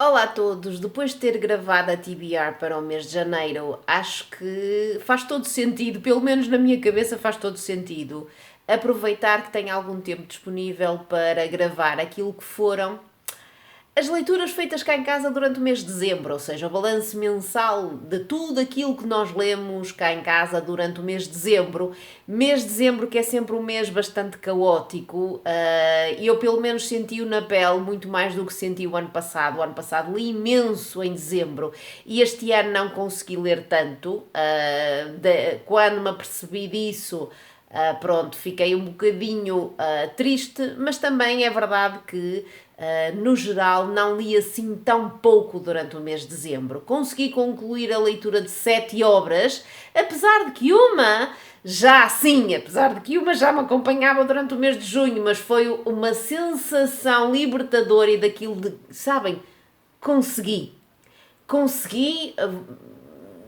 Olá a todos! Depois de ter gravado a TBR para o mês de janeiro, acho que faz todo sentido, pelo menos na minha cabeça faz todo sentido, aproveitar que tenho algum tempo disponível para gravar aquilo que foram as leituras feitas cá em casa durante o mês de dezembro, ou seja, o balanço mensal de tudo aquilo que nós lemos cá em casa durante o mês de dezembro. Mês de dezembro que é sempre um mês bastante caótico, e eu pelo menos senti-o na pele muito mais do que senti o ano passado. O ano passado li imenso em dezembro e este ano não consegui ler tanto. Quando me apercebi disso, pronto, fiquei um bocadinho triste, mas também é verdade que, no geral, não li assim tão pouco durante o mês de dezembro. Consegui concluir a leitura de 7 obras, apesar de que uma apesar de que uma já me acompanhava durante o mês de junho, mas foi uma sensação libertadora e daquilo de, sabem, consegui. Consegui,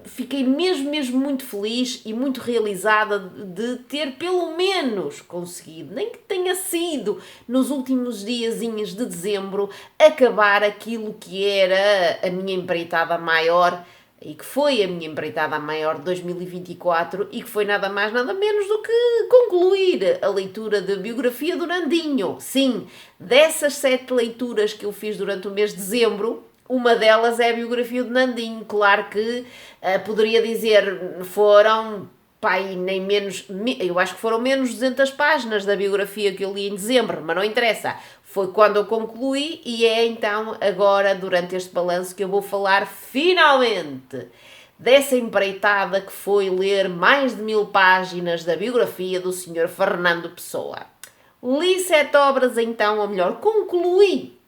fiquei mesmo muito feliz e muito realizada de ter pelo menos conseguido, nem que tenha sido nos últimos diazinhos de dezembro, acabar aquilo que era a minha empreitada maior e que foi a minha empreitada maior de 2024 e que foi nada mais nada menos do que concluir a leitura da biografia do Nandinho. Sim, dessas 7 leituras que eu fiz durante o mês de dezembro, uma delas é a biografia de Nandinho. Claro que poderia dizer, foram, pai, nem menos, eu acho que foram menos de 200 páginas da biografia que eu li em dezembro, mas não interessa. Foi quando eu concluí e é então agora, durante este balanço, que eu vou falar finalmente dessa empreitada que foi ler mais de 1000 páginas da biografia do Sr. Fernando Pessoa. Li 7 obras então, ou melhor, concluí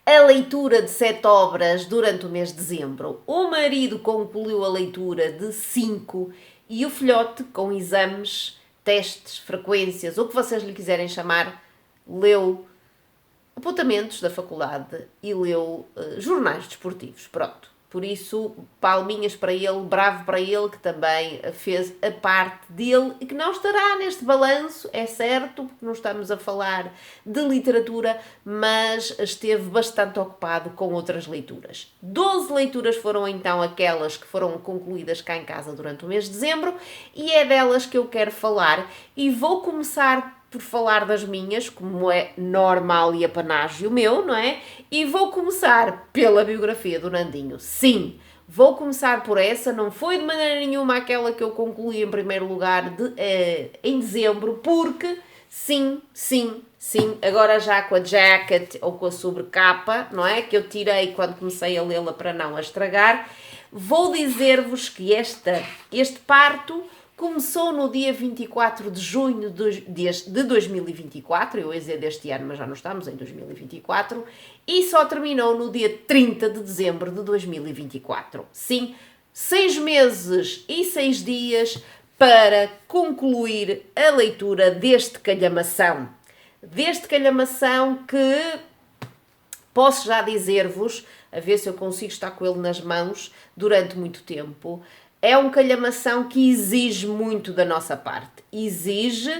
a leitura de 7 obras durante o mês de dezembro. O marido concluiu a leitura de 5 e o filhote, com exames, testes, frequências, o que vocês lhe quiserem chamar, leu apontamentos da faculdade e leu jornais desportivos. Pronto. Por isso, palminhas para ele, bravo para ele, que também fez a parte dele e que não estará neste balanço, é certo, porque não estamos a falar de literatura, mas esteve bastante ocupado com outras leituras. 12 leituras foram então aquelas que foram concluídas cá em casa durante o mês de dezembro e é delas que eu quero falar e vou começar por falar das minhas, como é normal e apanágio meu, não é? E vou começar pela biografia do Nandinho. Sim, vou começar por essa, não foi de maneira nenhuma aquela que eu concluí em primeiro lugar em dezembro, porque sim, agora já com a jacket ou com a sobrecapa, não é? Que eu tirei quando comecei a lê-la para não a estragar, vou dizer-vos que este parto começou no dia 24 de junho de 2024, eu ia dizer deste ano, mas já não estamos em 2024, e só terminou no dia 30 de dezembro de 2024. Sim, 6 meses e 6 dias para concluir a leitura deste calhamação. Deste calhamação que posso já dizer-vos, a ver se eu consigo estar com ele nas mãos durante muito tempo. É um calhamação que exige muito da nossa parte. Exige,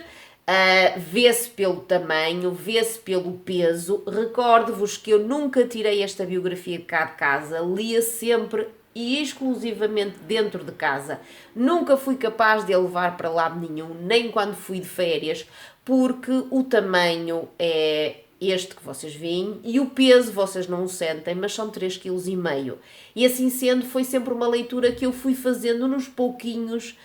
vê-se pelo tamanho, vê-se pelo peso. Recordo-vos que eu nunca tirei esta biografia de cá de casa, lia sempre e exclusivamente dentro de casa. Nunca fui capaz de a levar para lado nenhum, nem quando fui de férias, porque o tamanho é este que vocês veem, e o peso vocês não o sentem, mas são 3,5 kg. E assim sendo, foi sempre uma leitura que eu fui fazendo nos pouquinhos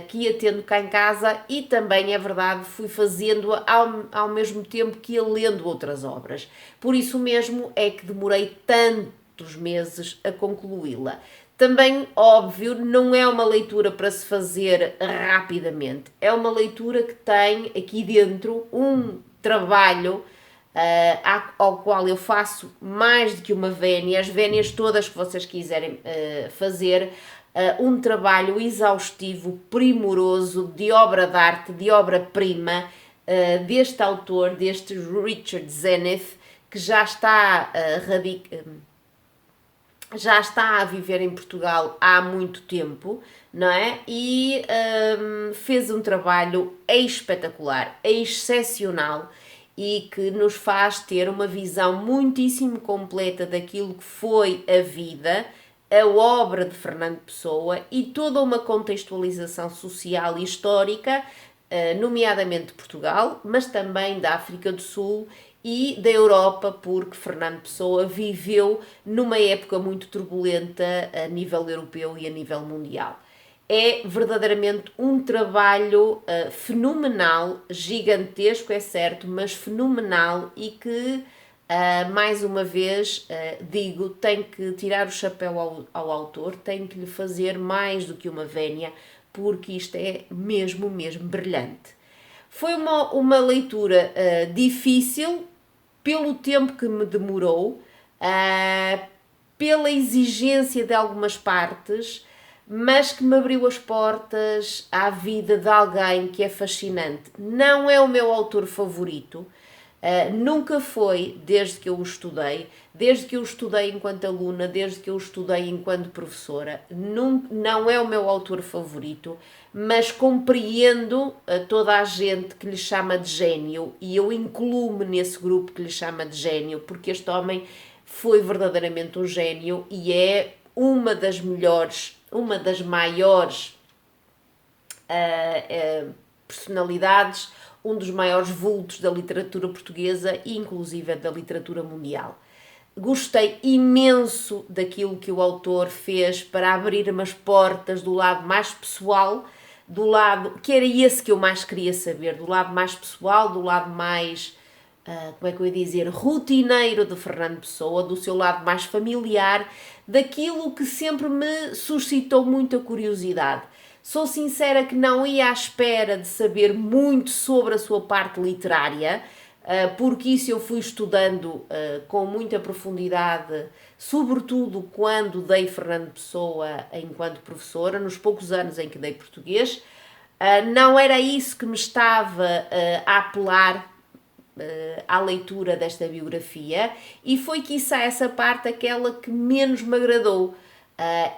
que ia tendo cá em casa e também, é verdade, fui fazendo-a ao mesmo tempo que ia lendo outras obras. Por isso mesmo é que demorei tantos meses a concluí-la. Também, óbvio, não é uma leitura para se fazer rapidamente. É uma leitura que tem aqui dentro um trabalho ao qual eu faço mais do que uma vénia, as vénias todas que vocês quiserem fazer, um trabalho exaustivo, primoroso, de obra de arte, de obra-prima, deste autor, deste Richard Zenith, que já está a viver em Portugal há muito tempo, não é? E fez um trabalho espetacular, excepcional, e que nos faz ter uma visão muitíssimo completa daquilo que foi a vida, a obra de Fernando Pessoa e toda uma contextualização social e histórica, nomeadamente de Portugal, mas também da África do Sul e da Europa, porque Fernando Pessoa viveu numa época muito turbulenta a nível europeu e a nível mundial. É verdadeiramente um trabalho fenomenal, gigantesco, é certo, mas fenomenal e que, mais uma vez, digo, tenho que tirar o chapéu ao autor, tenho que lhe fazer mais do que uma vénia, porque isto é mesmo, mesmo brilhante. Foi uma leitura difícil, pelo tempo que me demorou, pela exigência de algumas partes, mas que me abriu as portas à vida de alguém que é fascinante. Não é o meu autor favorito, nunca foi desde que eu o estudei, desde que eu o estudei enquanto aluna, desde que eu o estudei enquanto professora. Não é o meu autor favorito, mas compreendo toda a gente que lhe chama de gênio e eu incluo-me nesse grupo que lhe chama de gênio, porque este homem foi verdadeiramente um gênio e é uma das melhores, uma das maiores personalidades, um dos maiores vultos da literatura portuguesa e inclusive da literatura mundial. Gostei imenso daquilo que o autor fez para abrir-me as portas do lado mais pessoal, do lado que era esse que eu mais queria saber, do lado mais pessoal, do lado mais, como é que eu ia dizer, rotineiro de Fernando Pessoa, do seu lado mais familiar, daquilo que sempre me suscitou muita curiosidade. Sou sincera que não ia à espera de saber muito sobre a sua parte literária, porque isso eu fui estudando com muita profundidade, sobretudo quando dei Fernando Pessoa enquanto professora, nos poucos anos em que dei português. Não era isso que me estava a apelar à leitura desta biografia e foi quiçá essa parte aquela que menos me agradou.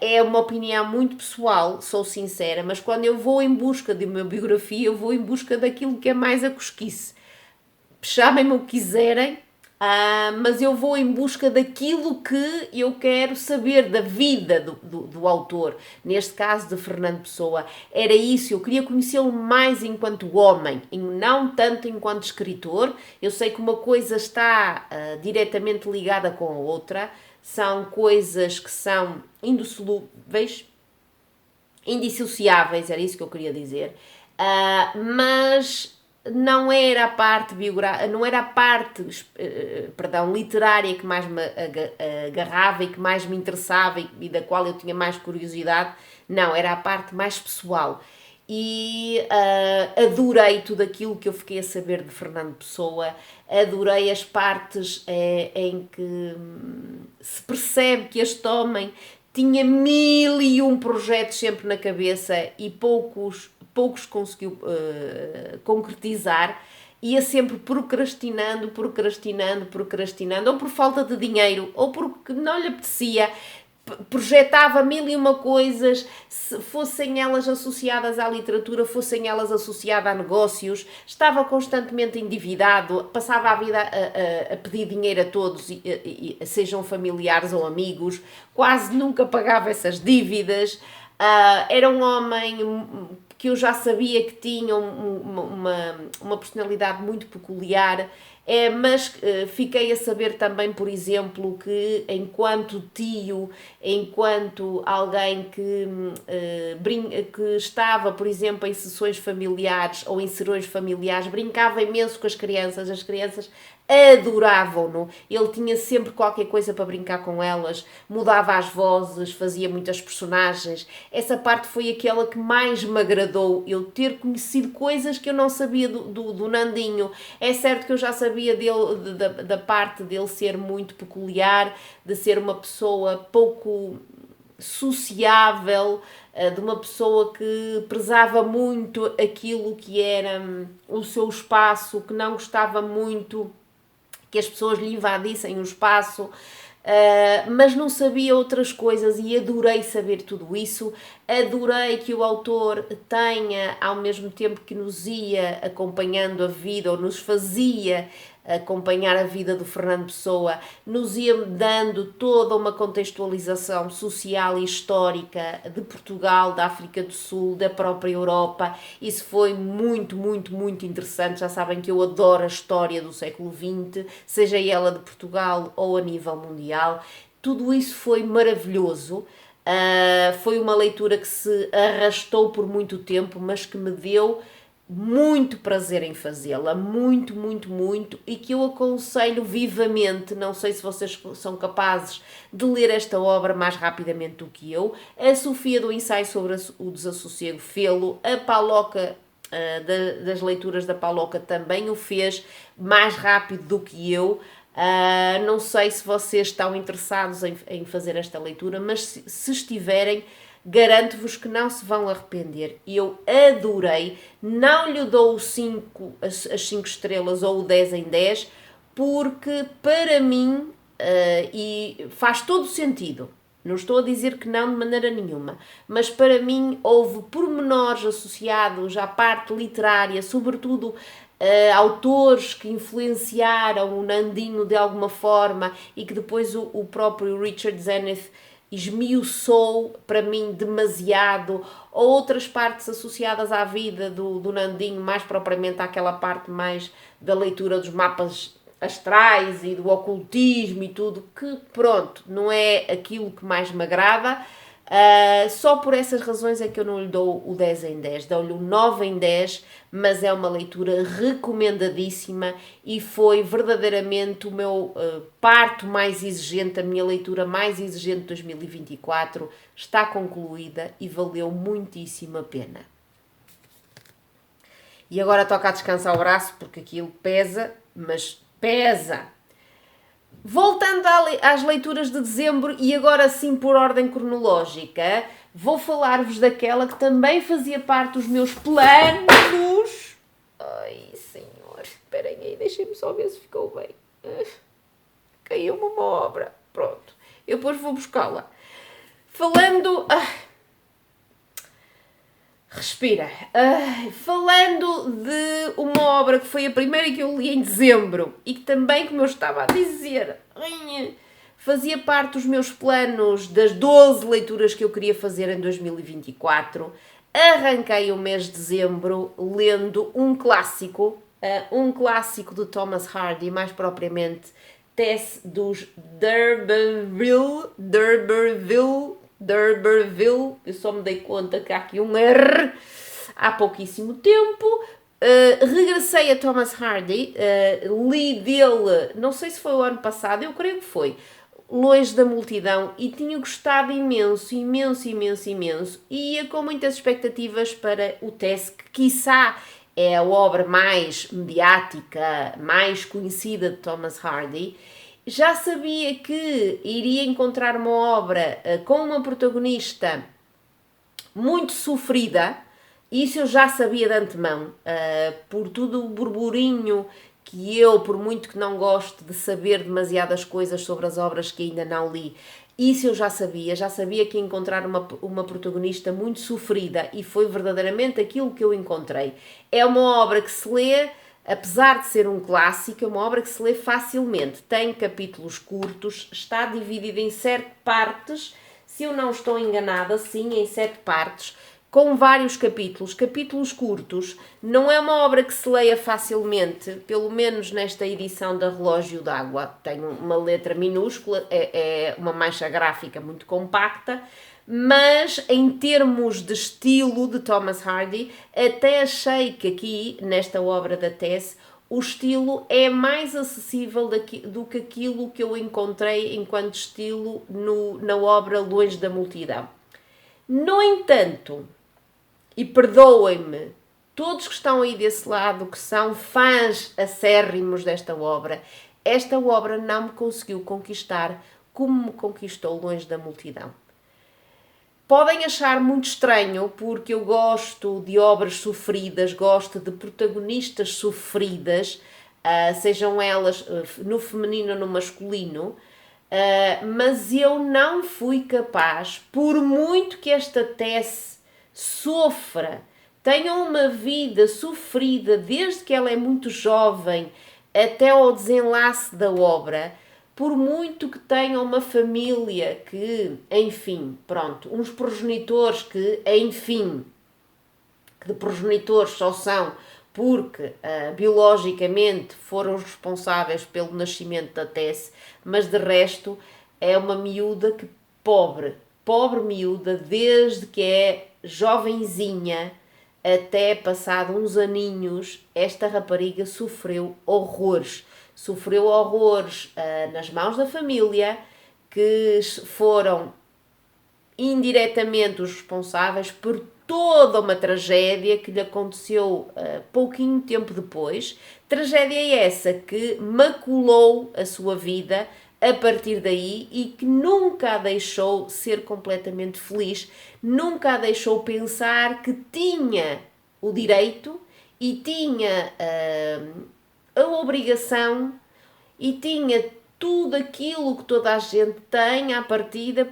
É uma opinião muito pessoal, sou sincera, mas quando eu vou em busca de uma biografia, eu vou em busca daquilo que é mais a cosquice. Chamem-me o que quiserem, mas eu vou em busca daquilo que eu quero saber da vida do autor, neste caso de Fernando Pessoa. Era isso, eu queria conhecê-lo mais enquanto homem, e não tanto enquanto escritor. Eu sei que uma coisa está diretamente ligada com a outra, são coisas que são indissociáveis, era isso que eu queria dizer, mas não era a parte não era a parte, literária que mais me agarrava e que mais me interessava e da qual eu tinha mais curiosidade, não, era a parte mais pessoal. E adorei tudo aquilo que eu fiquei a saber de Fernando Pessoa, adorei as partes em que se percebe que este homem tinha 1001 projetos sempre na cabeça e poucos conseguiu concretizar, ia sempre procrastinando, ou por falta de dinheiro, ou porque não lhe apetecia, projetava 1001 coisas, se fossem elas associadas à literatura, fossem elas associadas a negócios, estava constantemente endividado, passava a vida a pedir dinheiro a todos, sejam familiares ou amigos, quase nunca pagava essas dívidas. Era um homem que eu já sabia que tinha uma personalidade muito peculiar, mas fiquei a saber também, por exemplo, que enquanto tio, enquanto alguém que estava, por exemplo, em sessões familiares ou em serões familiares, brincava imenso com as crianças adoravam-no, ele tinha sempre qualquer coisa para brincar com elas, mudava as vozes, fazia muitas personagens. Essa parte foi aquela que mais me agradou, eu ter conhecido coisas que eu não sabia do Nandinho. É certo que eu já sabia dele, da parte dele ser muito peculiar, de ser uma pessoa pouco sociável, de uma pessoa que prezava muito aquilo que era o seu espaço, que não gostava muito que as pessoas lhe invadissem o espaço, mas não sabia outras coisas e adorei saber tudo isso. Adorei que o autor tenha, ao mesmo tempo que nos ia acompanhando a vida ou nos fazia acompanhar a vida do Fernando Pessoa, nos ia dando toda uma contextualização social e histórica de Portugal, da África do Sul, da própria Europa. Isso foi muito, muito, muito interessante. Já sabem que eu adoro a história do século XX, seja ela de Portugal ou a nível mundial. Tudo isso foi maravilhoso. Foi uma leitura que se arrastou por muito tempo, mas que me deu muito prazer em fazê-la, muito, muito, muito, e que eu aconselho vivamente. Não sei se vocês são capazes de ler esta obra mais rapidamente do que eu. A Sofia do Ensaio sobre o Desassossego fê-lo, a Paloca das leituras da Paloca também o fez mais rápido do que eu. Não sei se vocês estão interessados em fazer esta leitura, mas se estiverem, garanto-vos que não se vão arrepender. Eu adorei, não lhe dou as 5 estrelas ou o 10 em 10, porque para mim, e faz todo sentido, não estou a dizer que não de maneira nenhuma, mas para mim houve pormenores associados à parte literária, sobretudo autores que influenciaram o Nandinho de alguma forma e que depois o próprio Richard Zenith esmiuçou para mim demasiado, ou outras partes associadas à vida do Nandinho, mais propriamente àquela parte mais da leitura dos mapas astrais e do ocultismo e tudo, que pronto, não é aquilo que mais me agrada. Só por essas razões é que eu não lhe dou o 10 em 10, dou-lhe o 9 em 10, mas é uma leitura recomendadíssima e foi verdadeiramente o meu parto mais exigente, a minha leitura mais exigente de 2024, está concluída e valeu muitíssimo a pena. E agora toca a descansar o braço porque aquilo pesa, mas pesa! Voltando às leituras de dezembro, e agora sim por ordem cronológica, vou falar-vos daquela que também fazia parte dos meus planos. Ai, senhor, esperem aí, deixem-me só ver se ficou bem. Caiu-me uma obra. Pronto, eu depois vou buscá-la. Falando... Respira. Falando de uma obra que foi a primeira que eu li em dezembro e que também, como eu estava a dizer, fazia parte dos meus planos das 12 leituras que eu queria fazer em 2024, arranquei o mês de dezembro lendo um clássico de Thomas Hardy, mais propriamente Tess dos D'Urberville, eu só me dei conta que há aqui um R há pouquíssimo tempo. Regressei a Thomas Hardy, li dele, não sei se foi o ano passado, eu creio que foi, Longe da Multidão, e tinha gostado imenso, e ia com muitas expectativas para o Tess, que quiçá é a obra mais mediática, mais conhecida de Thomas Hardy. Já sabia que iria encontrar uma obra com uma protagonista muito sofrida, isso eu já sabia de antemão, por tudo o burburinho que eu, por muito que não goste de saber demasiadas coisas sobre as obras que ainda não li, isso eu já sabia que ia encontrar uma protagonista muito sofrida, e foi verdadeiramente aquilo que eu encontrei. É uma obra que se lê, apesar de ser um clássico, é uma obra que se lê facilmente, tem capítulos curtos, está dividida em 7 partes, se eu não estou enganada, sim, em 7 partes, com vários capítulos curtos. Não é uma obra que se leia facilmente, pelo menos nesta edição da Relógio d'Água. Tem uma letra minúscula, é uma mancha gráfica muito compacta, mas em termos de estilo de Thomas Hardy, até achei que aqui, nesta obra da Tess, o estilo é mais acessível do que aquilo que eu encontrei enquanto estilo na obra Longe da Multidão. No entanto, e perdoem-me todos que estão aí desse lado, que são fãs acérrimos desta obra, esta obra não me conseguiu conquistar como me conquistou Longe da Multidão. Podem achar muito estranho, porque eu gosto de obras sofridas, gosto de protagonistas sofridas, sejam elas no feminino ou no masculino, mas eu não fui capaz, por muito que esta Tess sofra, tenha uma vida sofrida desde que ela é muito jovem, até ao desenlace da obra, por muito que tenham uma família que, enfim, pronto, uns progenitores que, enfim, que de progenitores só são porque biologicamente foram os responsáveis pelo nascimento da Tess, mas de resto é uma miúda que pobre miúda, desde que é jovenzinha até passado uns aninhos, esta rapariga sofreu horrores. Sofreu horrores nas mãos da família, que foram indiretamente os responsáveis por toda uma tragédia que lhe aconteceu pouquinho tempo depois. Tragédia essa que maculou a sua vida a partir daí e que nunca a deixou ser completamente feliz, nunca a deixou pensar que tinha o direito e tinha a obrigação e tinha tudo aquilo que toda a gente tem à partida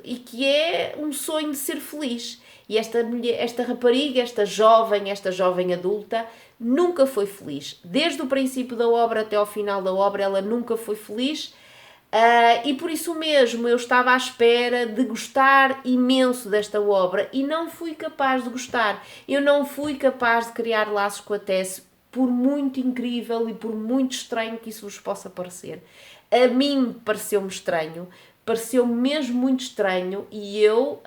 e que é um sonho de ser feliz. E esta rapariga, esta jovem adulta, nunca foi feliz. Desde o princípio da obra até ao final da obra, ela nunca foi feliz. E por isso mesmo eu estava à espera de gostar imenso desta obra e não fui capaz de gostar. Eu não fui capaz de criar laços com a Tess, por muito incrível e por muito estranho que isso vos possa parecer. A mim pareceu-me estranho, pareceu-me mesmo muito estranho e eu,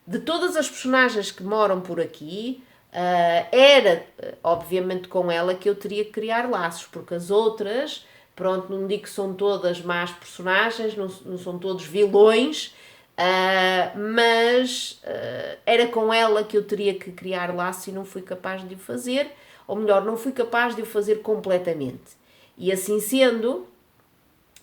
de todas as personagens que moram por aqui, era obviamente com ela que eu teria que criar laços, porque as outras, pronto, não digo que são todas más personagens, não são todos vilões, mas era com ela que eu teria que criar laços e não fui capaz de o fazer, ou melhor, não fui capaz de o fazer completamente. E assim sendo,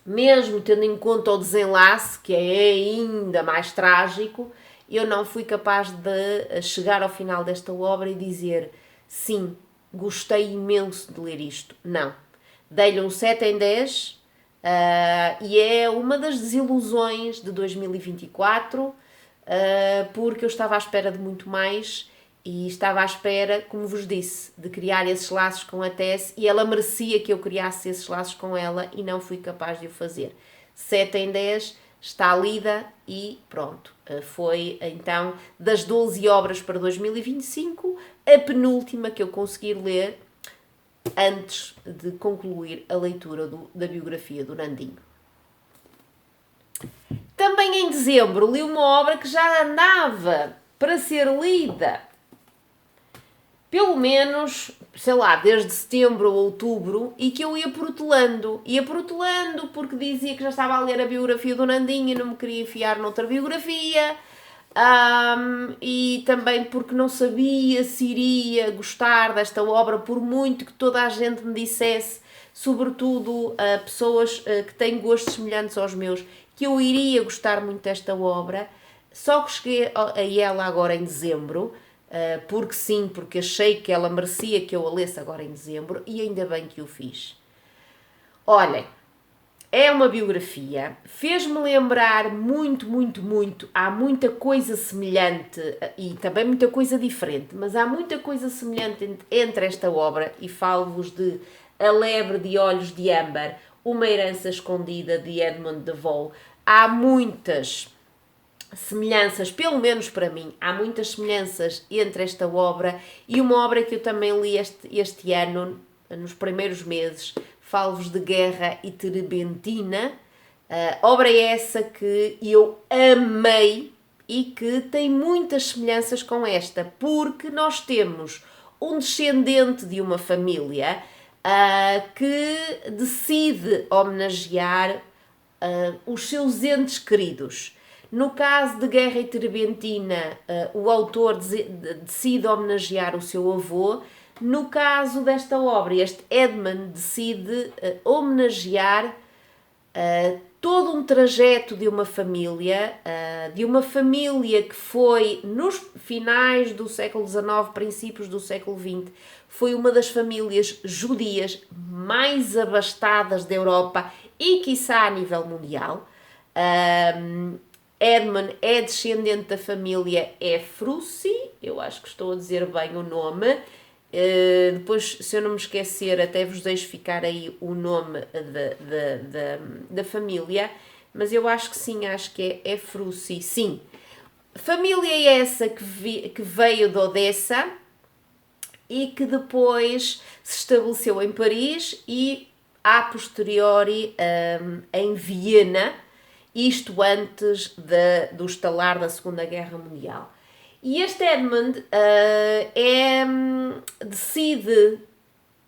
mesmo tendo em conta o desenlace, que é ainda mais trágico, eu não fui capaz de chegar ao final desta obra e dizer sim, gostei imenso de ler isto. Não. Dei-lhe um 7 em 10 e é uma das desilusões de 2024 porque eu estava à espera de muito mais e estava à espera, como vos disse, de criar esses laços com a Tess e ela merecia que eu criasse esses laços com ela e não fui capaz de o fazer. 7 em 10 está lida e pronto. Foi então das 12 obras para 2025 a penúltima que eu consegui ler antes de concluir a leitura da biografia do Nandinho. Também em dezembro li uma obra que já andava para ser lida pelo menos, sei lá, desde setembro ou outubro, e que eu ia protelando. Ia protelando porque dizia que já estava a ler a biografia do Nandinho e não me queria enfiar noutra biografia. E também porque não sabia se iria gostar desta obra, por muito que toda a gente me dissesse, sobretudo pessoas que têm gostos semelhantes aos meus, que eu iria gostar muito desta obra. Só que cheguei a ela agora em dezembro, porque sim, porque achei que ela merecia que eu a lesse agora em dezembro e ainda bem que o fiz. Olhem, é uma biografia, fez-me lembrar muito, há muita coisa semelhante e também muita coisa diferente, mas há muita coisa semelhante entre esta obra e falo-vos de A Lebre de Olhos de Âmbar, Uma Herança Escondida de Edmund de Vaux. Há muitas semelhanças, pelo menos para mim, há muitas semelhanças entre esta obra e uma obra que eu também li este ano, nos primeiros meses. Falo-vos de Guerra e Terebentina, obra essa que eu amei e que tem muitas semelhanças com esta, porque nós temos um descendente de uma família que decide homenagear os seus entes queridos. No caso de Guerra e Terebentina, o autor decide homenagear o seu avô. No caso desta obra, este Edmund decide homenagear todo um trajeto de uma família que foi, nos finais do século XIX, princípios do século XX, foi uma das famílias judias mais abastadas da Europa e, quiçá, a nível mundial. Edmund é descendente da família Efrussi, eu acho que estou a dizer bem o nome, Depois, se eu não me esquecer, até vos deixo ficar aí o nome da família, mas eu acho que sim, acho que é Frusci, sim. Família essa que veio de Odessa e que depois se estabeleceu em Paris e, a posteriori, em Viena, isto antes do estalar da Segunda Guerra Mundial. E este Edmund decide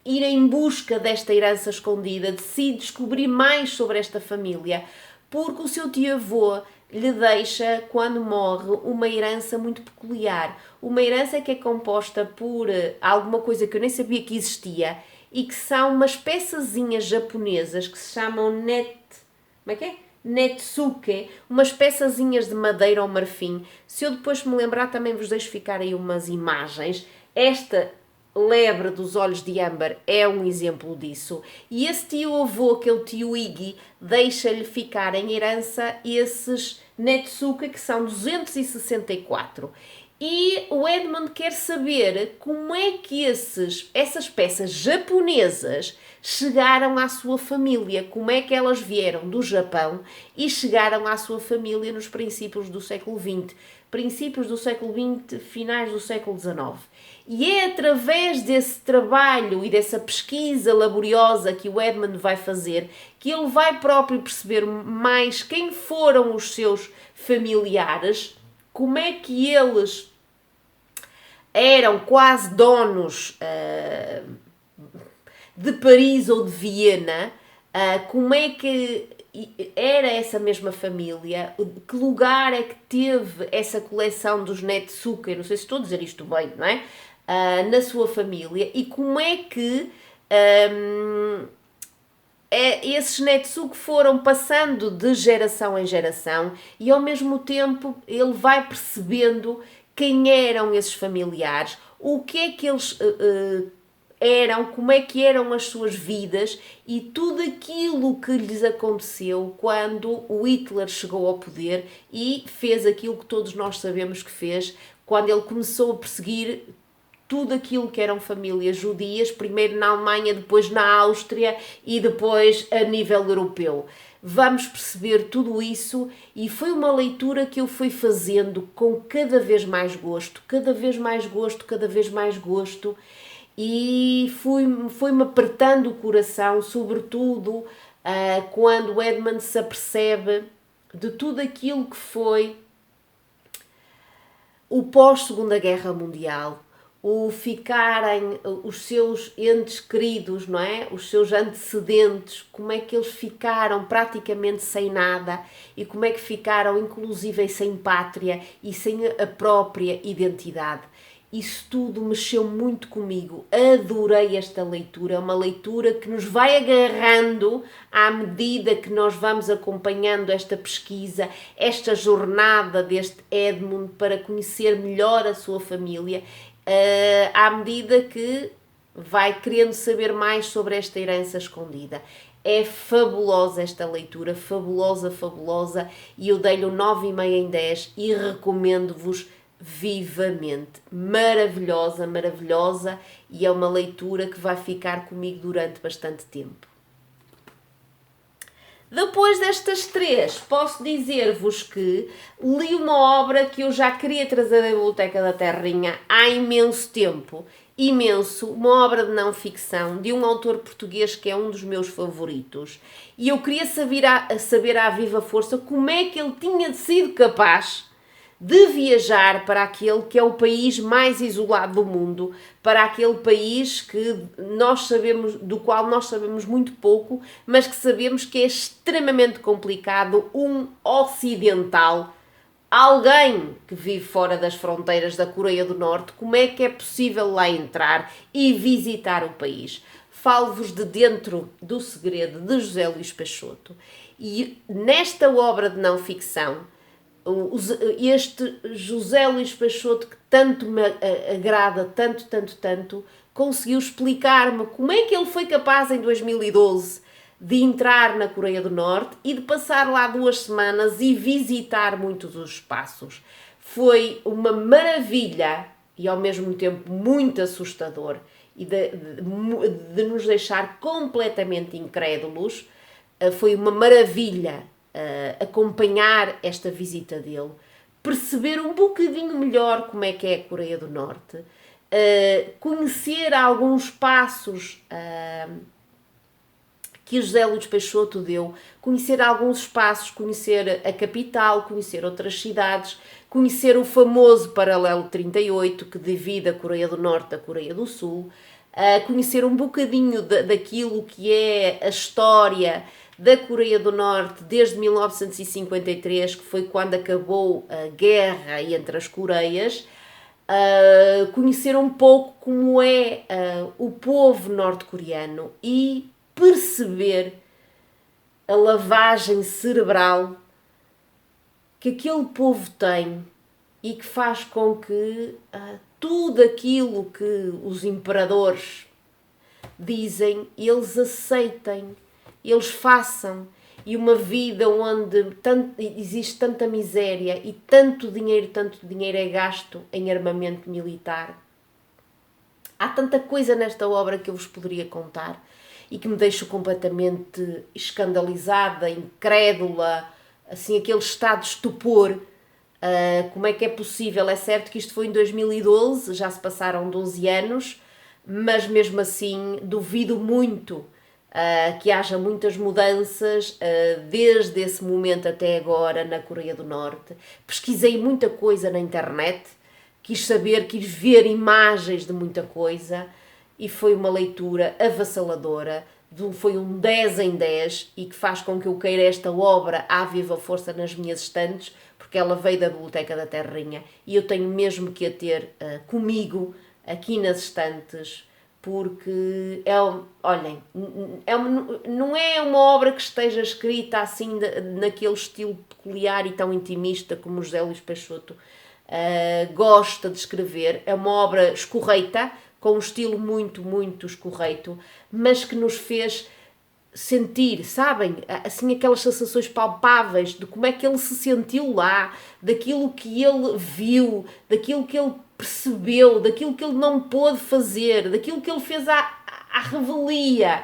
ir em busca desta herança escondida, decide descobrir mais sobre esta família, porque o seu tio-avô lhe deixa, quando morre, uma herança muito peculiar. Uma herança que é composta por alguma coisa que eu nem sabia que existia e que são umas peçazinhas japonesas que se chamam como é que é? Netsuke, umas peçazinhas de madeira ou marfim. Se eu depois me lembrar, também vos deixo ficar aí umas imagens. Esta lebre dos olhos de âmbar é um exemplo disso. E esse tio-avô, aquele tio Iggy, deixa-lhe ficar em herança esses Netsuke, que são 264. E o Edmund quer saber como é que essas peças japonesas chegaram à sua família, como é que elas vieram do Japão e chegaram à sua família nos princípios do século XX. Princípios do século XX, finais do século XIX. E é através desse trabalho e dessa pesquisa laboriosa que o Edmund vai fazer que ele vai próprio perceber mais quem foram os seus familiares, como é que eles eram quase donos de Paris ou de Viena, como é que era essa mesma família, que lugar é que teve essa coleção dos Netsuke, não sei se estou a dizer isto bem, não é? Na sua família, e como é que esses Netsuke foram passando de geração em geração e ao mesmo tempo ele vai percebendo quem eram esses familiares, o que é que eles eram, como é que eram as suas vidas e tudo aquilo que lhes aconteceu quando o Hitler chegou ao poder e fez aquilo que todos nós sabemos que fez, quando ele começou a perseguir tudo aquilo que eram famílias judias, primeiro na Alemanha, depois na Áustria e depois a nível europeu. Vamos perceber tudo isso e foi uma leitura que eu fui fazendo com cada vez mais gosto, cada vez mais gosto, cada vez mais gosto, e foi-me apertando o coração, sobretudo quando o Edmund se apercebe de tudo aquilo que foi o pós-Segunda Guerra Mundial, o ficarem os seus entes queridos, não é? Os seus antecedentes, como é que eles ficaram praticamente sem nada e como é que ficaram inclusive sem pátria e sem a própria identidade. Isso tudo mexeu muito comigo, adorei esta leitura, é uma leitura que nos vai agarrando à medida que nós vamos acompanhando esta pesquisa, esta jornada deste Edmund para conhecer melhor a sua família, à medida que vai querendo saber mais sobre esta herança escondida. É fabulosa esta leitura, fabulosa, fabulosa, e eu dei-lhe um 9,5 em 10 e recomendo-vos vivamente. Maravilhosa, maravilhosa, e é uma leitura que vai ficar comigo durante bastante tempo. Depois destas três, posso dizer-vos que li uma obra que eu já queria trazer da Biblioteca da Terrinha há imenso tempo, imenso, uma obra de não-ficção de um autor português que é um dos meus favoritos, e eu queria saber à viva força como é que ele tinha sido capaz de viajar para aquele que é o país mais isolado do mundo, para aquele país do qual nós sabemos muito pouco, mas que sabemos que é extremamente complicado, um ocidental, alguém que vive fora das fronteiras da Coreia do Norte, como é que é possível lá entrar e visitar o país? Falo-vos de Dentro do Segredo, de José Luís Peixoto. E nesta obra de não-ficção, este José Luís Peixoto, que tanto me agrada, tanto, conseguiu explicar-me como é que ele foi capaz em 2012 de entrar na Coreia do Norte e de passar lá 2 semanas e visitar muitos dos espaços. Foi uma maravilha e ao mesmo tempo muito assustador. e de nos deixar completamente incrédulos. Foi uma maravilha acompanhar esta visita dele, perceber um bocadinho melhor como é que é a Coreia do Norte, conhecer alguns passos que o José Luís Peixoto deu, conhecer alguns espaços, conhecer a capital, conhecer outras cidades, conhecer o famoso paralelo 38 que divide a Coreia do Norte da Coreia do Sul, conhecer um bocadinho daquilo que é a história da Coreia do Norte desde 1953, que foi quando acabou a guerra entre as Coreias, conhecer um pouco como é o povo norte-coreano e perceber a lavagem cerebral que aquele povo tem e que faz com que tudo aquilo que os imperadores dizem, eles aceitem, eles façam. E uma vida onde existe tanta miséria e tanto dinheiro é gasto em armamento militar. Há tanta coisa nesta obra que eu vos poderia contar e que me deixa completamente escandalizada, incrédula, assim, aquele estado de estupor. Como é que é possível? É certo que isto foi em 2012, já se passaram 12 anos, mas mesmo assim duvido muito que haja muitas mudanças desde esse momento até agora na Coreia do Norte. Pesquisei muita coisa na internet, quis saber, quis ver imagens de muita coisa e foi uma leitura avassaladora, foi um 10 em 10 e que faz com que eu queira esta obra à viva força nas minhas estantes, porque ela veio da Biblioteca da Terrinha e eu tenho mesmo que a ter comigo aqui nas estantes, porque olhem, não é uma obra que esteja escrita assim naquele estilo peculiar e tão intimista como o José Luís Peixoto gosta de escrever. É uma obra escorreita, com um estilo muito, muito escorreito, mas que nos fez sentir, sabem, assim aquelas sensações palpáveis de como é que ele se sentiu lá, daquilo que ele viu, daquilo que ele percebeu, daquilo que ele não pôde fazer, daquilo que ele fez à revelia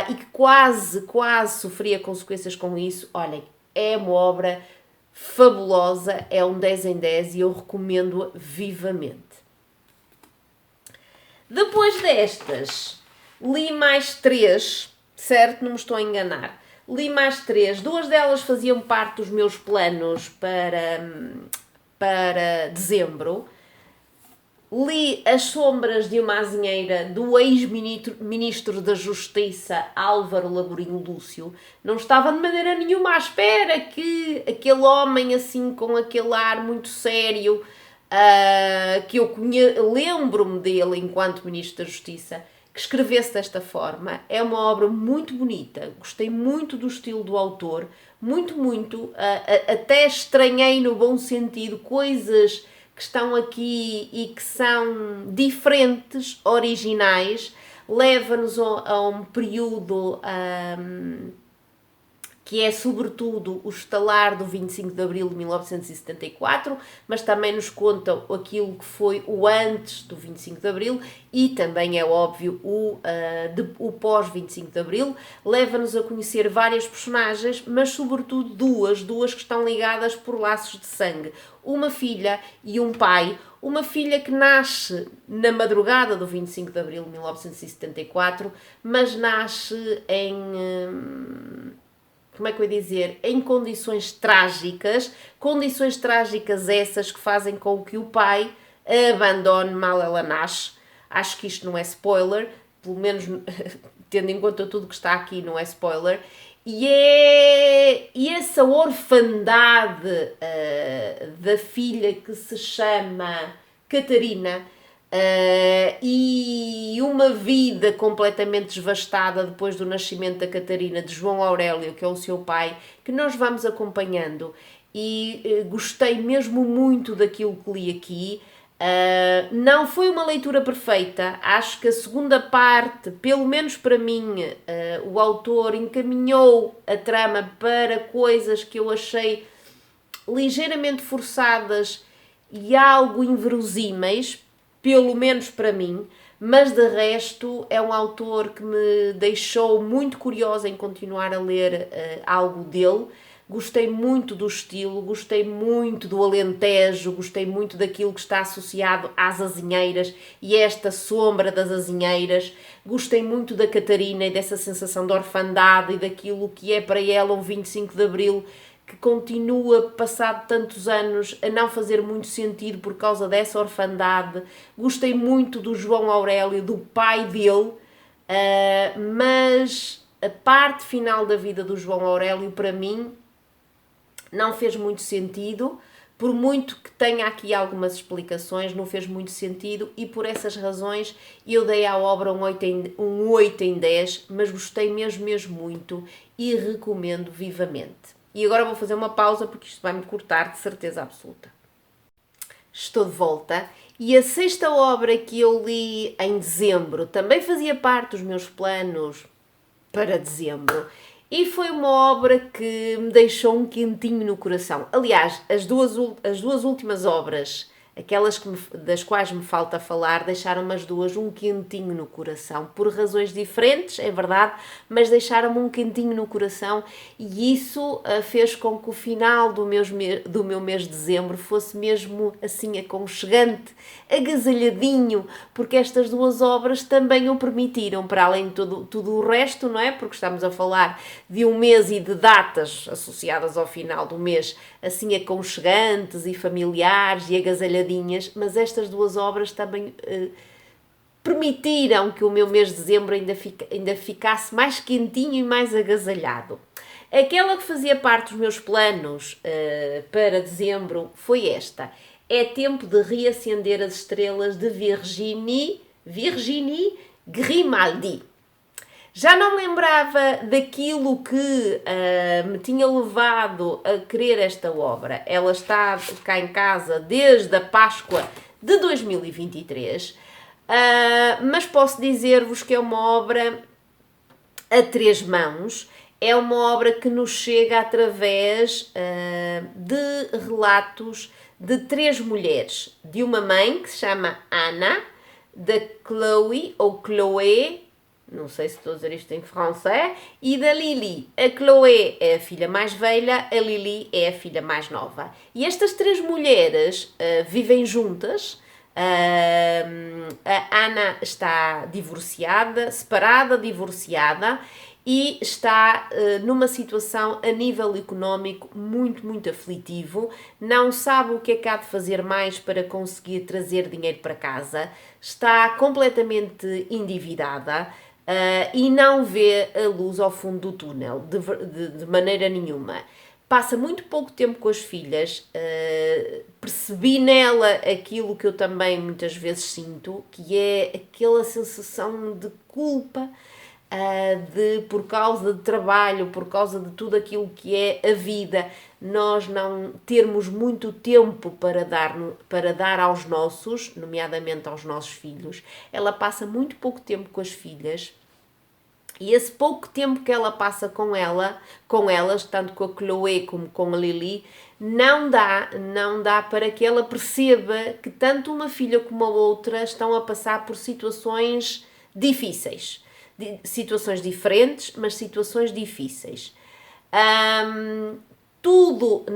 e que quase sofria consequências com isso. Olhem, é uma obra fabulosa, é um 10 em 10 e eu recomendo-a vivamente. Depois destas, li mais 3, certo? Não me estou a enganar. Li mais 3, 2 delas faziam parte dos meus planos para dezembro. Li As Sombras de uma Azinheira, do ex-ministro da Justiça, Álvaro Laborinho Lúcio. Não estava de maneira nenhuma à espera que aquele homem, assim, com aquele ar muito sério, que eu lembro-me dele enquanto Ministro da Justiça, que escrevesse desta forma. É uma obra muito bonita, gostei muito do estilo do autor, muito, até estranhei no bom sentido coisas que estão aqui e que são diferentes, originais, leva-nos a um período que é sobretudo o estalar do 25 de Abril de 1974, mas também nos conta aquilo que foi o antes do 25 de Abril e também é óbvio o pós-25 de Abril. Leva-nos a conhecer várias personagens, mas sobretudo duas que estão ligadas por laços de sangue. Uma filha e um pai. Uma filha que nasce na madrugada do 25 de Abril de 1974, mas nasce como é que eu ia dizer, em condições trágicas essas que fazem com que o pai a abandone mal ela nasce. Acho que isto não é spoiler, pelo menos tendo em conta tudo que está aqui, não é spoiler. E essa orfandade da filha que se chama Catarina, e uma vida completamente devastada depois do nascimento da Catarina, de João Aurélio, que é o seu pai, que nós vamos acompanhando e gostei mesmo muito daquilo que li aqui. Não foi uma leitura perfeita, acho que a segunda parte, pelo menos para mim, o autor encaminhou a trama para coisas que eu achei ligeiramente forçadas e algo inverosímeis, pelo menos para mim, mas de resto é um autor que me deixou muito curiosa em continuar a ler algo dele. Gostei muito do estilo, gostei muito do Alentejo, gostei muito daquilo que está associado às azinheiras e esta sombra das azinheiras. Gostei muito da Catarina e dessa sensação de orfandade e daquilo que é para ela um 25 de Abril que continua, passado tantos anos, a não fazer muito sentido por causa dessa orfandade. Gostei muito do João Aurélio, do pai dele, mas a parte final da vida do João Aurélio, para mim, não fez muito sentido, por muito que tenha aqui algumas explicações, não fez muito sentido e por essas razões eu dei à obra um 8 em 10, mas gostei mesmo muito e recomendo vivamente. E agora vou fazer uma pausa porque isto vai-me cortar de certeza absoluta. Estou de volta e a sexta obra que eu li em dezembro também fazia parte dos meus planos para dezembro. E foi uma obra que me deixou um quentinho no coração. Aliás, as duas últimas obras, aquelas das quais me falta falar, deixaram-me as duas um quentinho no coração. Por razões diferentes, é verdade, mas deixaram-me um quentinho no coração e isso fez com que o final do meu mês de dezembro fosse mesmo assim aconchegante, agasalhadinho, porque estas duas obras também o permitiram, para além de tudo o resto, não é? Porque estamos a falar de um mês e de datas associadas ao final do mês, assim aconchegantes e familiares e agasalhadinhas, mas estas duas obras também permitiram que o meu mês de dezembro ainda ficasse mais quentinho e mais agasalhado. Aquela que fazia parte dos meus planos para dezembro foi esta. É tempo de reacender as estrelas de Virginie Grimaldi. Já não me lembrava daquilo que me tinha levado a querer esta obra. Ela está cá em casa desde a Páscoa de 2023, mas posso dizer-vos que é uma obra a três mãos. É uma obra que nos chega através de relatos de três mulheres. De uma mãe que se chama Ana, da Chloe ou Chloé, não sei se estou a dizer isto em francês, e da Lily. A Chloé é a filha mais velha, a Lily é a filha mais nova. E estas três mulheres vivem juntas. A Ana está divorciada e está numa situação a nível económico muito aflitivo, não sabe o que é que há de fazer mais para conseguir trazer dinheiro para casa, está completamente endividada e não vê a luz ao fundo do túnel, de maneira nenhuma. Passa muito pouco tempo com as filhas, percebi nela aquilo que eu também muitas vezes sinto, que é aquela sensação de culpa, por causa de trabalho, por causa de tudo aquilo que é a vida, nós não termos muito tempo para dar aos nossos, nomeadamente aos nossos filhos. Ela passa muito pouco tempo com as filhas. E esse pouco tempo que ela passa com elas, tanto com a Chloé como com a Lily, não dá para que ela perceba que tanto uma filha como a outra estão a passar por situações difíceis. Situações diferentes, mas situações difíceis. Tudo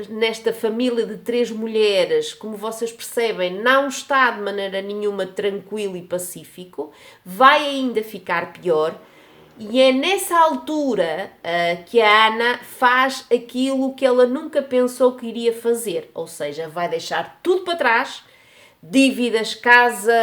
nesta família de três mulheres, como vocês percebem, não está de maneira nenhuma tranquilo e pacífico, vai ainda ficar pior. E é nessa altura que a Ana faz aquilo que ela nunca pensou que iria fazer, ou seja, vai deixar tudo para trás, dívidas, casa,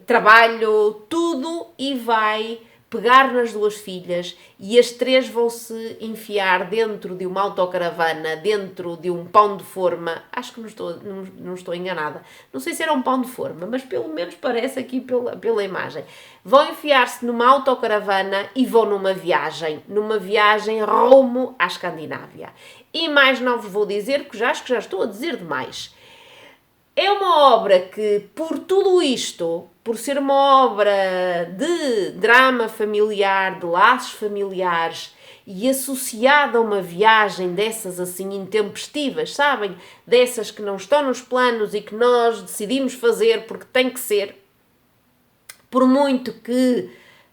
trabalho, tudo, e vai pegar nas duas filhas e as três vão se enfiar dentro de uma autocaravana, dentro de um pão de forma, acho que não estou enganada, não sei se era um pão de forma, mas pelo menos parece aqui pela imagem. Vão enfiar-se numa autocaravana e vão numa viagem rumo à Escandinávia. E mais não vos vou dizer, porque acho que já estou a dizer demais. É uma obra que, por tudo isto, por ser uma obra de drama familiar, de laços familiares e associada a uma viagem dessas assim intempestivas, sabem? Dessas que não estão nos planos e que nós decidimos fazer porque tem que ser. Por muito que,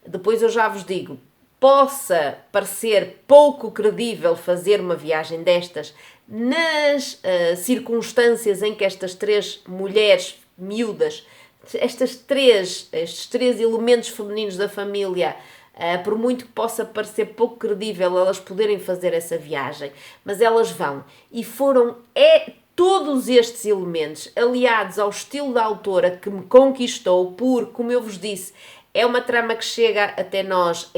depois eu já vos digo, possa parecer pouco credível fazer uma viagem destas nas circunstâncias em que estas três mulheres miúdas, estes três elementos femininos da família, por muito que possa parecer pouco credível elas poderem fazer essa viagem, mas elas vão. E foram todos estes elementos, aliados ao estilo da autora que me conquistou, porque, como eu vos disse, é uma trama que chega até nós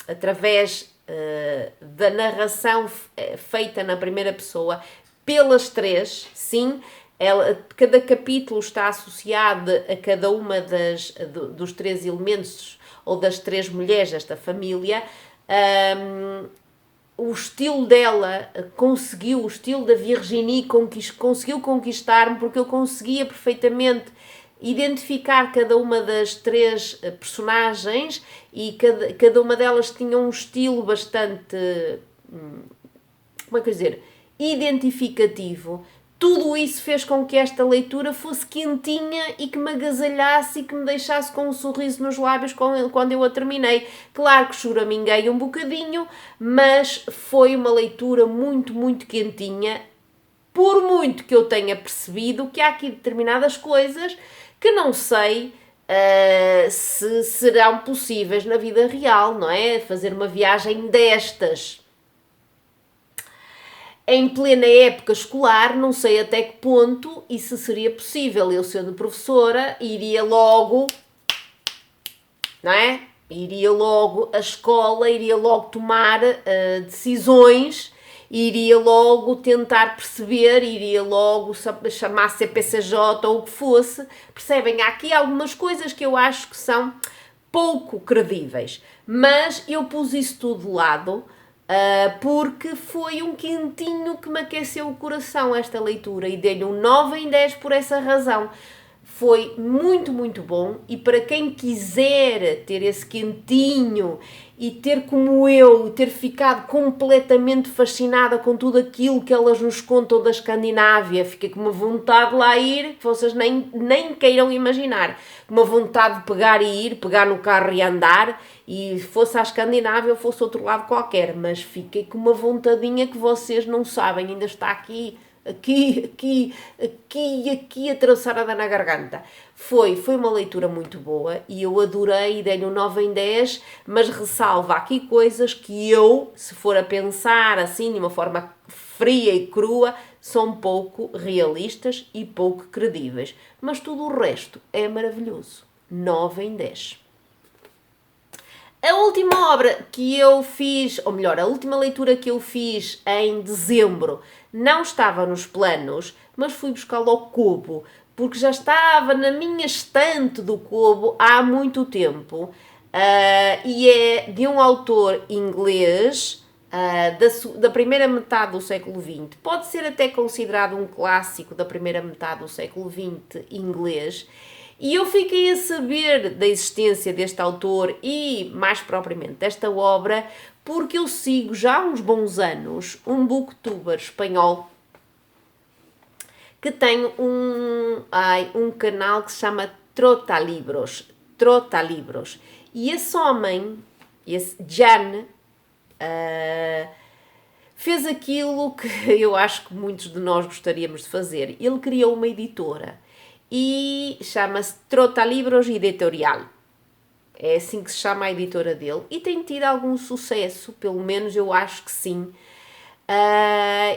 através da narração feita na primeira pessoa pelas três, sim. Cada capítulo está associado a cada uma dos três elementos ou das três mulheres desta família. O estilo dela o estilo da Virginie conseguiu conquistar-me, porque eu conseguia perfeitamente identificar cada uma das três personagens e cada uma delas tinha um estilo bastante, como é que eu dizer, identificativo. Tudo isso fez com que esta leitura fosse quentinha e que me agasalhasse e que me deixasse com um sorriso nos lábios quando eu a terminei. Claro que choraminguei um bocadinho, mas foi uma leitura muito, muito quentinha, por muito que eu tenha percebido que há aqui determinadas coisas que não sei se serão possíveis na vida real, não é? Fazer uma viagem destas em plena época escolar, não sei até que ponto isso seria possível. Eu, sendo professora, iria logo, não é? Iria logo à escola, iria logo tomar decisões, iria logo tentar perceber, iria logo chamar CPCJ ou o que fosse. Percebem? Há aqui algumas coisas que eu acho que são pouco credíveis, mas eu pus isso tudo de lado, porque foi um quentinho que me aqueceu o coração esta leitura e dei-lhe um 9 em 10 por essa razão. Foi muito, muito bom, e para quem quiser ter esse quentinho e ter, como eu, ter ficado completamente fascinada com tudo aquilo que elas nos contam da Escandinávia, fiquei com uma vontade de lá ir, que vocês nem queiram imaginar, uma vontade de pegar e ir, pegar no carro e andar, e fosse à Escandinávia ou fosse outro lado qualquer, mas fiquei com uma vontadinha que vocês não sabem, ainda está aqui atravessada na garganta. Foi uma leitura muito boa e eu adorei e dei-lhe um 9 em 10, mas ressalva aqui coisas que eu, se for a pensar assim de uma forma fria e crua, são pouco realistas e pouco credíveis. Mas tudo o resto é maravilhoso. 9 em 10. A última obra que eu fiz, ou melhor, a última leitura que eu fiz em dezembro, não estava nos planos, mas fui buscá-lo ao Kobo, porque já estava na minha estante do Kobo há muito tempo, e é de um autor inglês da primeira metade do século XX. Pode ser até considerado um clássico da primeira metade do século XX inglês. E eu fiquei a saber da existência deste autor e, mais propriamente, desta obra, porque eu sigo já há uns bons anos um booktuber espanhol que tem um canal que se chama Trotalibros. E esse homem, esse Jan, fez aquilo que eu acho que muitos de nós gostaríamos de fazer. Ele criou uma editora e chama-se Trotalibros Editorial. É assim que se chama a editora dele e tem tido algum sucesso, pelo menos eu acho que sim.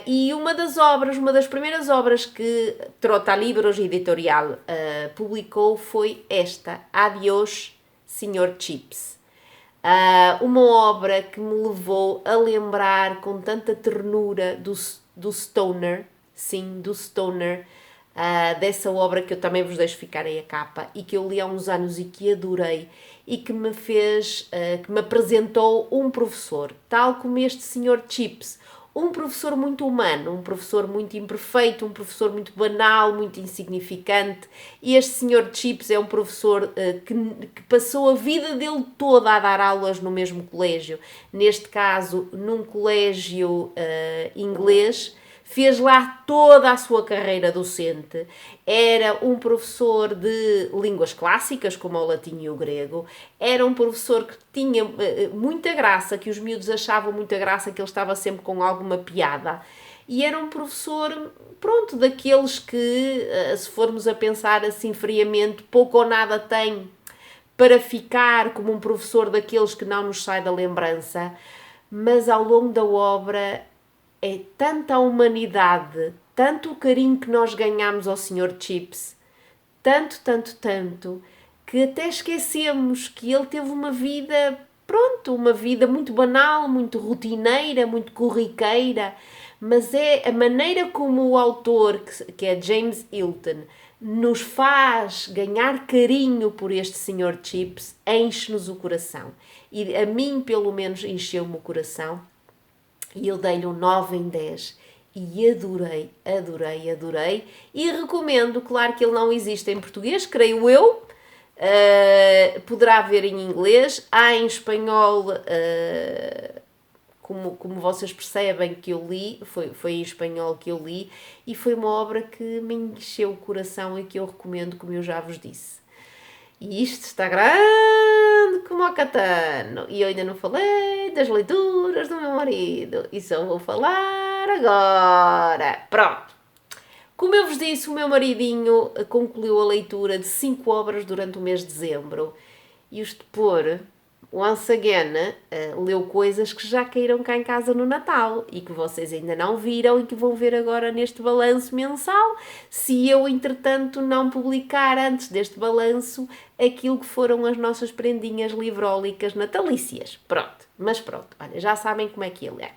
E uma das primeiras obras que Trotalibros Editorial publicou foi esta, Adiós, Sr. Chips. Uma obra que me levou a lembrar com tanta ternura do Stoner, sim, do Stoner, dessa obra que eu também vos deixo ficar aí a capa e que eu li há uns anos e que adorei e que me fez, que me apresentou um professor, tal como este Sr. Chips, um professor muito humano, um professor muito imperfeito, um professor muito banal, muito insignificante. E este Sr. Chips é um professor que passou a vida dele toda a dar aulas no mesmo colégio, neste caso num colégio inglês. fez lá toda a sua carreira docente, era um professor de línguas clássicas, como o latim e o grego, era um professor que tinha muita graça, que os miúdos achavam muita graça, que ele estava sempre com alguma piada. E era um professor, pronto, daqueles que, se formos a pensar assim friamente, pouco ou nada tem para ficar como um professor daqueles que não nos sai da lembrança, mas ao longo da obra é tanta a humanidade, tanto o carinho que nós ganhamos ao Sr. Chips, tanto, que até esquecemos que ele teve uma vida, pronto, uma vida muito banal, muito rotineira, muito corriqueira, mas é a maneira como o autor, que é James Hilton, nos faz ganhar carinho por este Sr. Chips, enche-nos o coração. E a mim, pelo menos, encheu-me o coração. E eu dei-lhe um 9 em 10. E adorei. E recomendo, claro que ele não existe em português, creio eu. Poderá ver em inglês. Há em espanhol, como vocês percebem que eu li, foi em espanhol que eu li, e foi uma obra que me encheu o coração e que eu recomendo, como eu já vos disse. E isto está grande como o catano. E eu ainda não falei das leituras do meu marido. E só vou falar agora. Pronto. Como eu vos disse, o meu maridinho concluiu a leitura de 5 obras durante o mês de dezembro. E os de pôr, once again, leu coisas que já caíram cá em casa no Natal e que vocês ainda não viram e que vão ver agora neste balanço mensal, se eu, entretanto, não publicar antes deste balanço aquilo que foram as nossas prendinhas livrólicas natalícias. Pronto, mas pronto, olha, já sabem como é que ele é.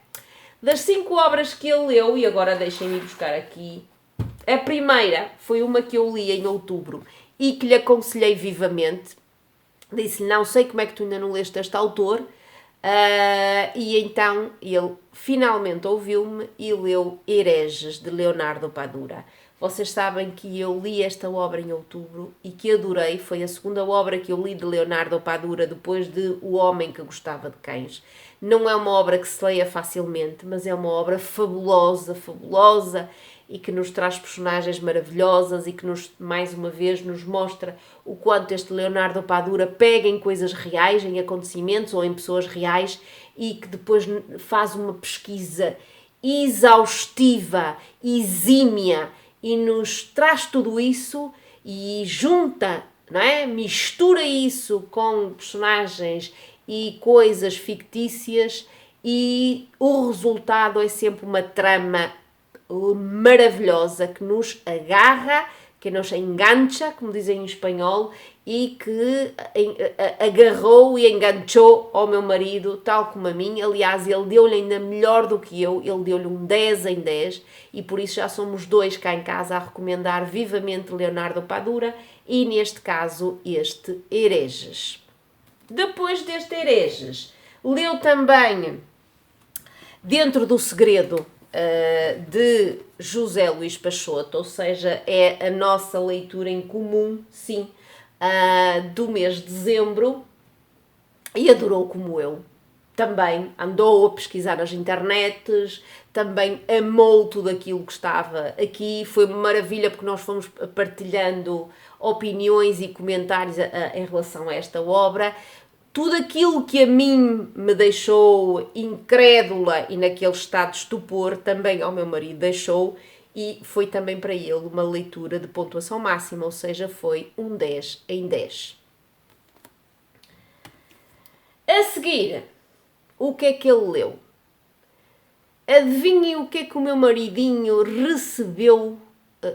Das 5 obras que ele leu, e agora deixem-me buscar aqui, a primeira foi uma que eu li em outubro e que lhe aconselhei vivamente. Disse-lhe, não sei como é que tu ainda não leste este autor, e então ele finalmente ouviu-me e leu Hereges, de Leonardo Padura. Vocês sabem que eu li esta obra em outubro e que adorei, foi a segunda obra que eu li de Leonardo Padura depois de O Homem que Gostava de Cães. Não é uma obra que se leia facilmente, mas é uma obra fabulosa, e que nos traz personagens maravilhosas e que mais uma vez nos mostra o quanto este Leonardo Padura pega em coisas reais, em acontecimentos ou em pessoas reais e que depois faz uma pesquisa exaustiva, exímia e nos traz tudo isso e junta, não é? Mistura isso com personagens e coisas fictícias e o resultado é sempre uma trama maravilhosa que nos agarra, que nos engancha, como dizem em espanhol, e que agarrou e enganchou ao meu marido, tal como a mim. Aliás, ele deu-lhe ainda melhor do que eu, ele deu-lhe um 10 em 10, e por isso já somos 2 cá em casa a recomendar vivamente Leonardo Padura, e neste caso este Hereges. Depois deste Hereges, leu também Dentro do Segredo, de José Luís Peixoto, ou seja, é a nossa leitura em comum, sim, do mês de dezembro, e adorou como eu. Também andou a pesquisar nas internets, também amou tudo aquilo que estava aqui, foi uma maravilha porque nós fomos partilhando opiniões e comentários em relação a esta obra. Tudo aquilo que a mim me deixou incrédula e naquele estado de estupor, também ao meu marido deixou, e foi também para ele uma leitura de pontuação máxima, ou seja, foi um 10 em 10. A seguir, o que é que ele leu? Adivinhem o que é que o meu maridinho recebeu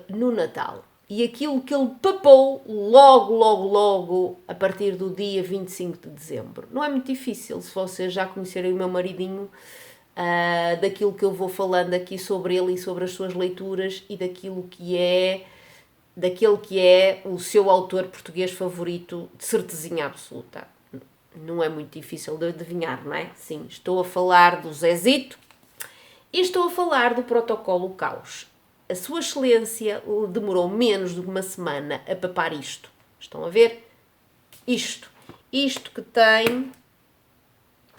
no Natal. E aquilo que ele papou logo, a partir do dia 25 de dezembro. Não é muito difícil, se vocês já conhecerem o meu maridinho, daquilo que eu vou falando aqui sobre ele e sobre as suas leituras e daquele que é o seu autor português favorito, de certezinha absoluta. Não é muito difícil de adivinhar, não é? Sim, estou a falar do Zezito e estou a falar do Protocolo Caos. A Sua Excelência demorou menos de uma semana a papar isto. Estão a ver? Isto que tem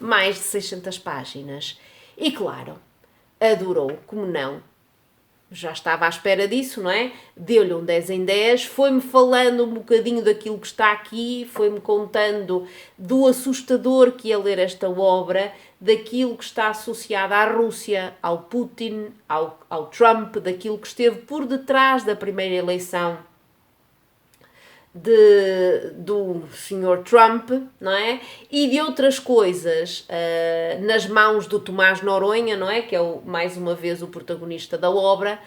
mais de 600 páginas. E claro, adorou, como não, já estava à espera disso, não é? Deu-lhe um 10 em 10, foi-me falando um bocadinho daquilo que está aqui, foi-me contando do assustador que é ler esta obra, daquilo que está associado à Rússia, ao Putin, ao Trump, daquilo que esteve por detrás da primeira eleição do Sr. Trump, não é? E de outras coisas nas mãos do Tomás Noronha, não é? Que é mais uma vez o protagonista da obra.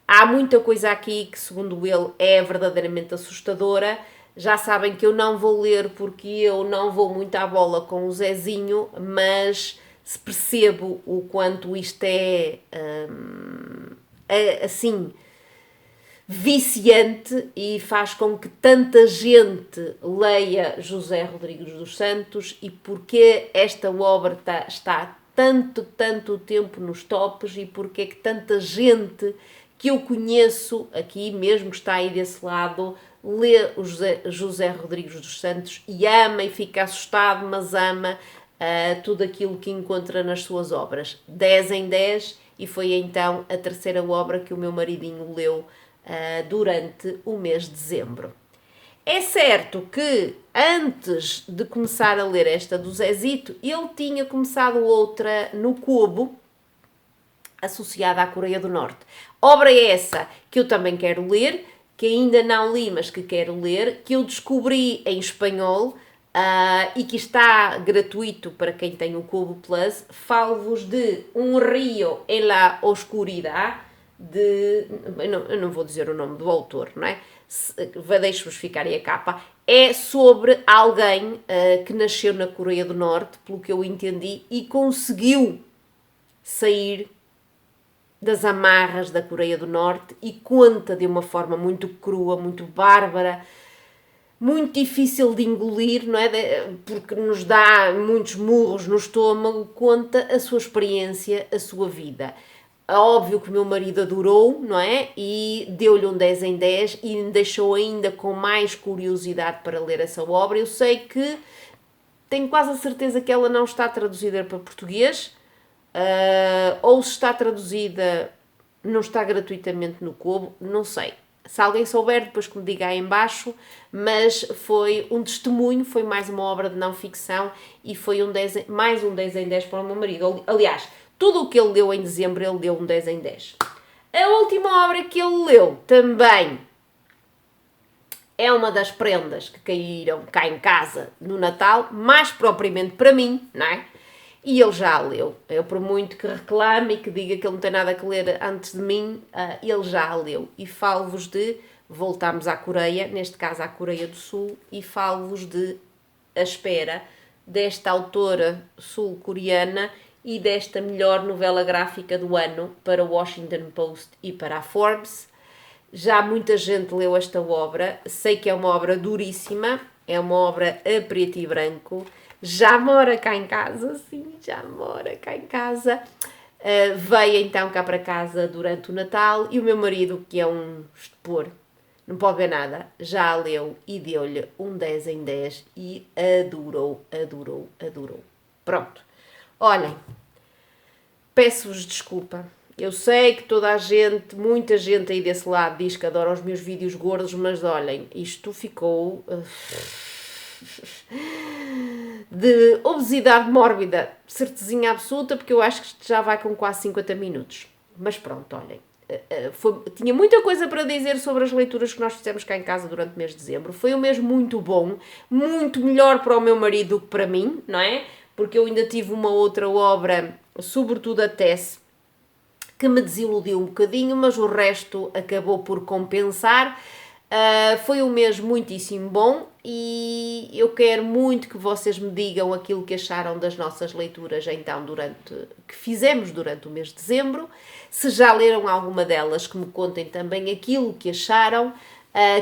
Há muita coisa aqui que, segundo ele, é verdadeiramente assustadora. Já sabem que eu não vou ler porque eu não vou muito à bola com o Zezinho, mas se percebo o quanto isto é assim viciante e faz com que tanta gente leia José Rodrigues dos Santos e porque esta obra está tanto tempo nos tops e porque é que tanta gente que eu conheço aqui, mesmo que está aí desse lado, lê o José Rodrigues dos Santos e ama e fica assustado, mas ama tudo aquilo que encontra nas suas obras. 10 em 10 e foi então a terceira obra que o meu maridinho leu durante o mês de dezembro. É certo que antes de começar a ler esta do Zezito, ele tinha começado outra no Kobo, associada à Coreia do Norte. Obra essa que eu também quero ler, que ainda não li, mas que quero ler, que eu descobri em espanhol e que está gratuito para quem tem o Kobo Plus. Falo-vos de Um Rio en la Oscuridad, eu não vou dizer o nome do autor, não é? Deixo-vos ficar aí a capa. É sobre alguém que nasceu na Coreia do Norte, pelo que eu entendi, e conseguiu sair das amarras da Coreia do Norte e conta de uma forma muito crua, muito bárbara, muito difícil de engolir, não é? Porque nos dá muitos murros no estômago, conta a sua experiência, a sua vida. É óbvio que o meu marido adorou, não é? E deu-lhe um 10 em 10 e me deixou ainda com mais curiosidade para ler essa obra. Eu sei que tenho quase a certeza que ela não está traduzida para português, ou se está traduzida, não está gratuitamente no Kobo, não sei. Se alguém souber, depois que me diga aí em baixo, mas foi um testemunho, foi mais uma obra de não ficção e foi mais um 10 em 10 para o meu marido. Aliás, tudo o que ele leu em dezembro, ele deu um 10 em 10. A última obra que ele leu também é uma das prendas que caíram cá em casa no Natal, mais propriamente para mim, não é? E ele já a leu. Eu, por muito que reclame e que diga que ele não tem nada a ler antes de mim, ele já a leu. E falo-vos de, voltamos à Coreia, neste caso à Coreia do Sul, e falo-vos de A Espera, desta autora sul-coreana e desta melhor novela gráfica do ano para o Washington Post e para a Forbes. Já muita gente leu esta obra, sei que é uma obra duríssima, é uma obra a preto e branco, já mora cá em casa, sim, já mora cá em casa. Veio então cá para casa durante o Natal e o meu marido, que é um estupor, não pode ver nada, já a leu e deu-lhe um 10 em 10 e adorou. Pronto. Olhem, peço-vos desculpa. Eu sei que toda a gente, muita gente aí desse lado diz que adora os meus vídeos gordos, mas olhem, isto ficou de obesidade mórbida, certezinha absoluta, porque eu acho que isto já vai com quase 50 minutos. Mas pronto, olhem. Tinha muita coisa para dizer sobre as leituras que nós fizemos cá em casa durante o mês de dezembro. Foi um mês muito bom, muito melhor para o meu marido do que para mim, não é? Porque eu ainda tive uma outra obra, sobretudo a Tess, que me desiludiu um bocadinho, mas o resto acabou por compensar. Foi um mês muitíssimo bom e eu quero muito que vocês me digam aquilo que acharam das nossas leituras então que fizemos durante o mês de dezembro. Se já leram alguma delas, que me contem também aquilo que acharam,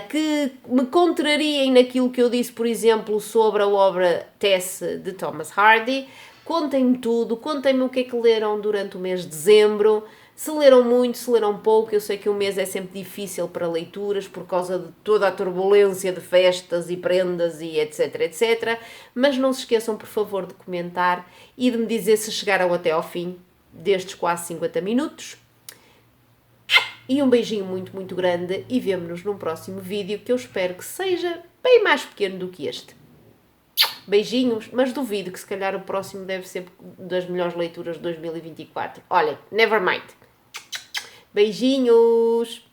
que me contrariem naquilo que eu disse, por exemplo, sobre a obra Tess de Thomas Hardy. Contem-me tudo, contem-me o que é que leram durante o mês de dezembro. Se leram muito, se leram pouco, eu sei que o mês é sempre difícil para leituras por causa de toda a turbulência de festas e prendas e etc, mas não se esqueçam, por favor, de comentar e de me dizer se chegaram até ao fim destes quase 50 minutos. E um beijinho muito, muito grande e vemo-nos num próximo vídeo que eu espero que seja bem mais pequeno do que este. Beijinhos, mas duvido que se calhar o próximo deve ser das melhores leituras de 2024. Olhem, never mind. Beijinhos!